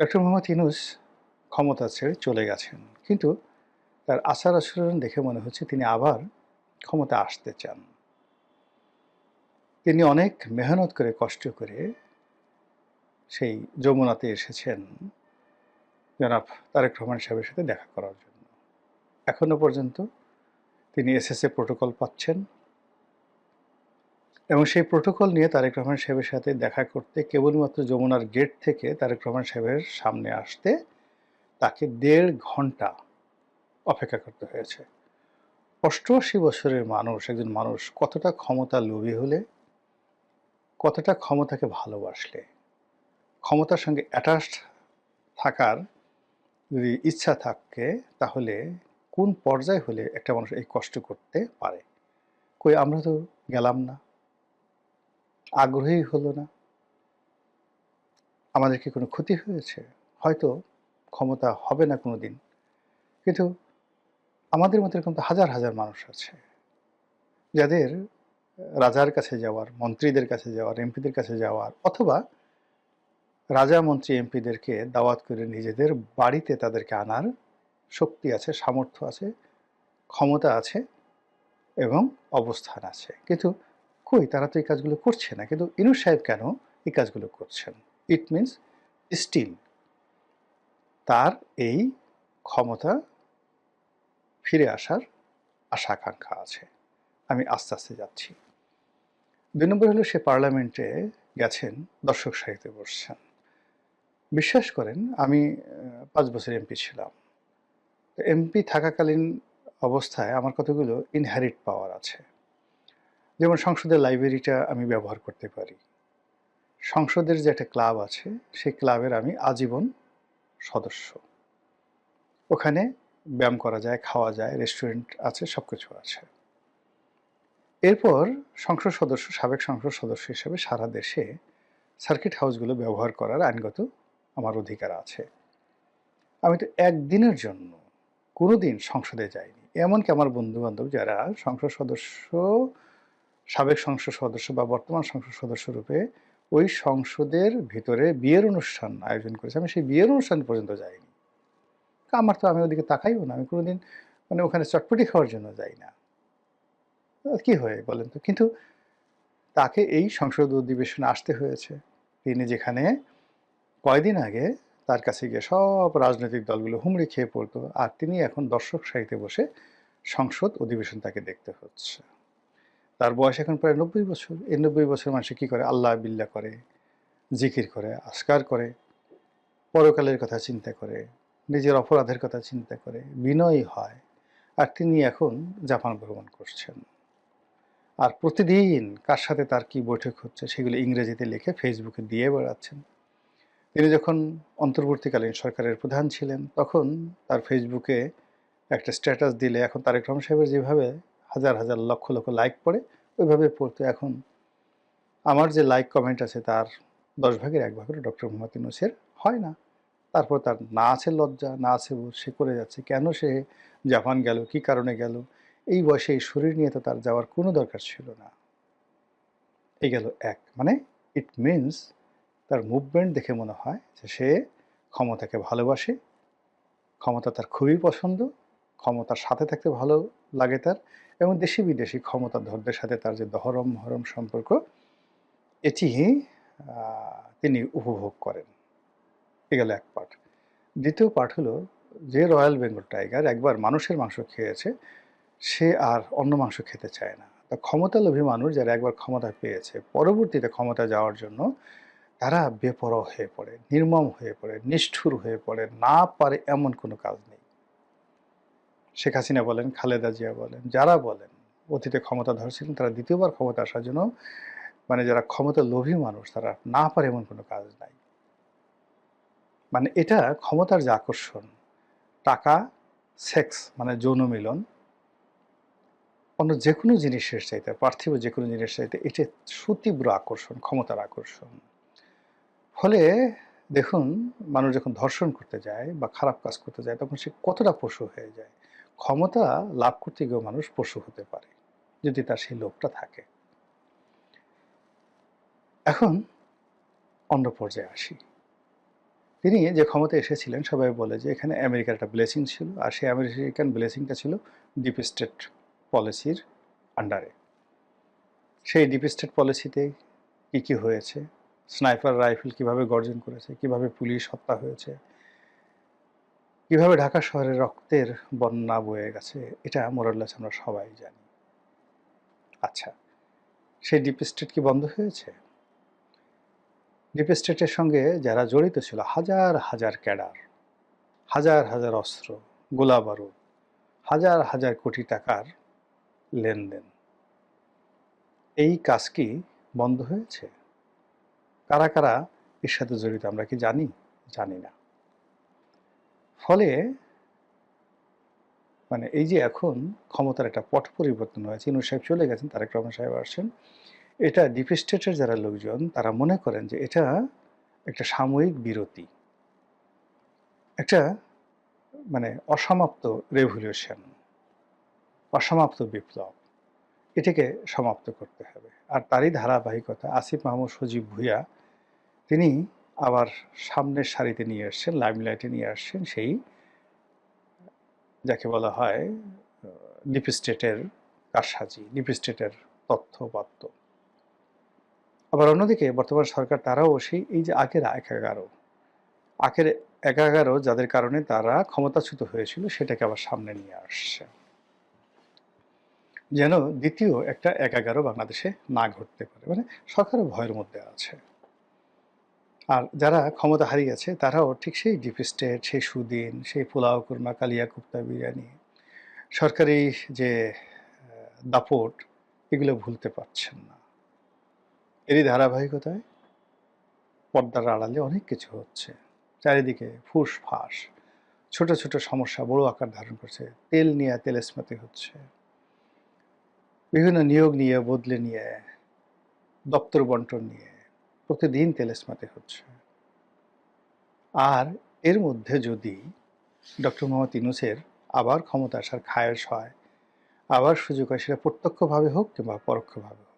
Doctor Mohammad Yunus ক্ষমতা ছেড়ে চলে গেছেন। কিন্তু তার আচার-আচরণ দেখে মনে হচ্ছে তিনি আবার ক্ষমতায় আসতে চান। তিনি অনেক মেহনত করে, কষ্ট করে সেই যমুনাতে এসেছেন জনাব তারেক রহমান সাহেবের সাথে দেখা করার জন্য। এখনো পর্যন্ত তিনি এসএসএ প্রোটোকল পাচ্ছেন এবং সেই প্রোটোকল নিয়ে তারেক রহমান সাহেবের সাথে দেখা করতে কেবলমাত্র যমুনার গেট থেকে তারেক রহমান সাহেবের সামনে আসতে তাকে ১.৫ ঘন্টা অপেক্ষা করতে হয়েছে। ৮৮ বছরের মানুষ, একজন মানুষ কতটা ক্ষমতা লোভী হলে, কতটা ক্ষমতাকে ভালোবাসলে, ক্ষমতার সঙ্গে অ্যাটাচড থাকার যদি ইচ্ছা থাকে, তাহলে কোন পর্যায়ে হলে একটা মানুষ এই কষ্ট করতে পারে? কই আমরা তো গেলাম না, আগ্রহী হলো না। আমাদের কি কোনো ক্ষতি হয়েছে? হয়তো ক্ষমতা হবে না কোনোদিন। কিন্তু আমাদের মতো এরকম তো হাজার, হাজার মানুষ আছে, যাদের রাজার কাছে যাওয়ার, মন্ত্রীদের কাছে যাওয়ার, এমপিদের কাছে যাওয়ার অথবা রাজা, মন্ত্রী, এমপিদেরকে দাওয়াত করে নিজেদের বাড়িতে তাদেরকে আনার শক্তি আছে, সামর্থ্য আছে, ক্ষমতা আছে এবং অবস্থান আছে। কিন্তু কই তারা তো এই কাজগুলো করছে না। কিন্তু ইউনূস সাহেব কেন এই কাজগুলো করছেন? ইট মিনস স্টিল তার এই ক্ষমতা ফিরে আসার আশা-আকাঙ্ক্ষা আছে। আমি আস্তে, আস্তে যাচ্ছি। ২ নম্বর হলো সে পার্লামেন্টে গেছেন, দর্শক সারিতে বসছেন। বিশ্বাস করেন আমি ৫ বছর এমপি ছিলাম। এমপি থাকাকালীন অবস্থায় আমার কতগুলো ইনহেরিট পাওয়ার আছে। যেমন সংসদের লাইব্রেরিটা আমি ব্যবহার করতে পারি। সংসদের যে একটা ক্লাব আছে, সেই ক্লাবের আমি আজীবন সদস্য। ওখানে ব্যায়াম করা যায়, খাওয়া যায়, রেস্টুরেন্ট আছে, সবকিছু আছে। এরপর সংসদ সদস্য, সাবেক সংসদ সদস্য হিসেবে সারা দেশে সার্কিট হাউসগুলো ব্যবহার করার আইনগত আমার অধিকার আছে। আমি তো একদিনের জন্য কোনোদিন সংসদে যাইনি। এমনকি আমার বন্ধু-বান্ধব যারা সংসদ সদস্য, সাবেক সংসদ সদস্য বা বর্তমান সংসদ সদস্য রূপে ওই সংসদের ভিতরে বিয়ের অনুষ্ঠান আয়োজন করেছে, আমি সেই বিয়ের অনুষ্ঠান পর্যন্ত যাইনি। আমার তো আমি ওদিকে তাকাইও না। আমি কোনোদিন মানে ওখানে চটপটি খাওয়ার জন্য যাই না। কি হয় বলেন তো? কিন্তু তাকে এই সংসদ অধিবেশনে আসতে হয়েছে। তিনি যেখানে কয়দিন আগে তার কাছে গিয়ে সব রাজনৈতিক দলগুলো হুমড়ি খেয়ে পড়তো, আর তিনি এখন দর্শক সারিতে বসে সংসদ অধিবেশন তাকে দেখতে হচ্ছে। তার বয়স এখন প্রায় ৯০ বছর। এই ৯০ বছর মানুষে কি করে? আল্লাহ বিল্লাহ করে, জিকির করে, আজকার করে, পরকালের কথা চিন্তা করে, নিজের অপরাধের কথা চিন্তা করে, বিনয়ী হয়। আর তিনি এখন জাপান ভ্রমণ করছেন। আর প্রতিদিন কার সাথে তার কি বৈঠক হচ্ছে সেগুলো ইংরেজিতে লিখে ফেসবুকে দিয়ে বেড়াচ্ছেন। তিনি যখন অন্তর্বর্তীকালীন সরকারের প্রধান ছিলেন, তখন তার ফেসবুকে একটা স্ট্যাটাস দিলে এখন তারেক রহমান সাহেবের যেভাবে হাজার, হাজার, লক্ষ, লক্ষ লাইক পড়ে, ওইভাবে পড়তো। এখন আমার যে লাইক কমেন্ট আছে তার ১০ ভাগের ১ ভাগও ডক্টর মোহাম্মদ ইউনূসের হয় না। তারপর তার না আছে লজ্জা, না আছে বোধ, সে করে যাচ্ছে। কেন সে জাপান গেল? কি কারণে গেল? এই বয়সে এই শরীর নিয়ে তো তার যাওয়ার কোনো দরকার ছিল না। এই গেল এক। মানে ইট মিনস তার মুভমেন্ট দেখে মনে হয় যে সে ক্ষমতাকে ভালোবাসে, ক্ষমতা তার খুবই পছন্দ, ক্ষমতার সাথে থাকতে ভালো লাগে তার, এবং দেশি বিদেশি ক্ষমতাধরদের সাথে তার যে দহরম-মহরম সম্পর্ক, এটি তিনি উপভোগ করেন। এ গেল এক পার্ট। দ্বিতীয় পার্ট হলো, যে রয়্যাল বেঙ্গল টাইগার একবার মানুষের মাংস খেয়েছে, সে আর অন্য মাংস খেতে চায় না। তা ক্ষমতালোভী মানুষ যারা একবার ক্ষমতা পেয়েছে, পরবর্তীতে ক্ষমতায় যাওয়ার জন্য তারা বেপরোয়া হয়ে পড়ে, নির্মম হয়ে পড়ে, নিষ্ঠুর হয়ে পড়ে, না পারে এমন কোনো কাজ নেই। শেখ হাসিনা বলেন, খালেদা জিয়া বলেন, যারা বলেন অতীতে ক্ষমতাধর ছিলেন, তারা দ্বিতীয়বার ক্ষমতা আসার জন্য মানে যারা ক্ষমতা লোভী মানুষ, তারা না পারে এমন কোনো কাজ নাই। মানে এটা ক্ষমতার যে আকর্ষণ, টাকা, সেক্স মানে যৌন মিলন, অন্য যে কোনো জিনিসের চাইতে, পার্থিব যে কোনো জিনিসের চাইতে এটা সুতীব্র আকর্ষণ, ক্ষমতার আকর্ষণ। ফলে দেখুন, মানুষ যখন ধর্ষণ করতে যায় বা খারাপ কাজ করতে যায়, তখন সে কতটা পশু হয়ে যায়। ক্ষমতা লাভ করতে গিয়েও মানুষ পশু হতে পারে, যদি তার সেই লোভটা থাকে। এখন অন্য পর্যায়ে আসি। তিনি যে ক্ষমতায় এসেছিলেন সবাই বলে যে এখানে আমেরিকার একটা ব্লেসিং ছিল, আর সেই আমেরিকান ব্লেসিংটা ছিল ডিপ স্টেট পলিসির আন্ডারে। সেই ডিপ স্টেট পলিসিতে কী কী হয়েছে, স্নাইপার রাইফেল কিভাবে গর্জন করেছে, কিভাবে পুলিশ হত্যা হয়েছে, কিভাবে ঢাকা শহরে রক্তের বন্যা বয়ে গেছে, এটা মোরাল্লাস আমরা সবাই জানি। আচ্ছা, সেই ডিপ স্টেট কি বন্ধ হয়েছে? ডিপ স্টেটের সঙ্গে যারা জড়িত ছিল, হাজার হাজার ক্যাডার, হাজার হাজার অস্ত্র, গোলা বারুদ, হাজার হাজার কোটি টাকার লেনদেন, এই কাজ কি বন্ধ হয়েছে? কারা কারা এর সাথে জড়িত আমরা কি জানি? জানি না। ফলে মানে এই যে এখন ক্ষমতার একটা পট পরিবর্তন হয়েছে, ইউনূস সাহেব চলে গেছেন, তারেক রহমান সাহেব আসছেন, এটা ডিপ স্টেটের যারা লোকজন তারা মনে করেন যে এটা একটা সাময়িক বিরতি, একটা মানে অসমাপ্ত রেভলিউশন, অসমাপ্ত বিপ্লব, এটাকে সমাপ্ত করতে হবে। আর তারই ধারাবাহিকতা আসিফ মাহমুদ সজীব ভুঁইয়া তিনি আবার সামনের সারিতে নিয়ে আসছেন, লাইমলাইটে নিয়ে আসছেন সেই যাকে বলা হয় ডিপ স্টেটের কারসাজি, ডিপ স্টেটের তথ্যপাত্র। আবার অন্যদিকে বর্তমান সরকার তারাও সেই এই যে আগের 11 যাদের কারণে তারা ক্ষমতাচ্যুত হয়েছিল সেটাকে আবার সামনে নিয়ে আসছে, যেন দ্বিতীয় একটা 11 বাংলাদেশে না ঘটতে পারে। মানে সরকারও ভয়ের মধ্যে আছে। আর যারা ক্ষমতা হারিয়েছে তারাও ঠিক সেই ডিপ স্টেট, সেই সুদিন, সেই পোলাও কুরমা, কালিয়া কুপ্তা, বিরিয়ানি, সরকারি যে দাপট, এগুলো ভুলতে পারছেন না। এরই ধারাবাহিকতায় পর্দার আড়ালে অনেক কিছু হচ্ছে, চারিদিকে ফুসফাস, ছোট ছোট সমস্যা বড় আকার ধারণ করছে। তেল নিয়ে তেলেস্মাতি হচ্ছে, বিভিন্ন নিয়োগ নিয়ে, বদলে নিয়ে, দপ্তর বন্টন নিয়ে প্রতিদিন তেলেস্মাতি হচ্ছে। আর এর মধ্যে যদি ডক্টর মোহাম্মদ ইউনূসের আবার ক্ষমতা আসার খায়েশ হয়, আবার সুযোগ হয়, সেটা প্রত্যক্ষভাবে হোক কিংবা পরোক্ষভাবে হোক,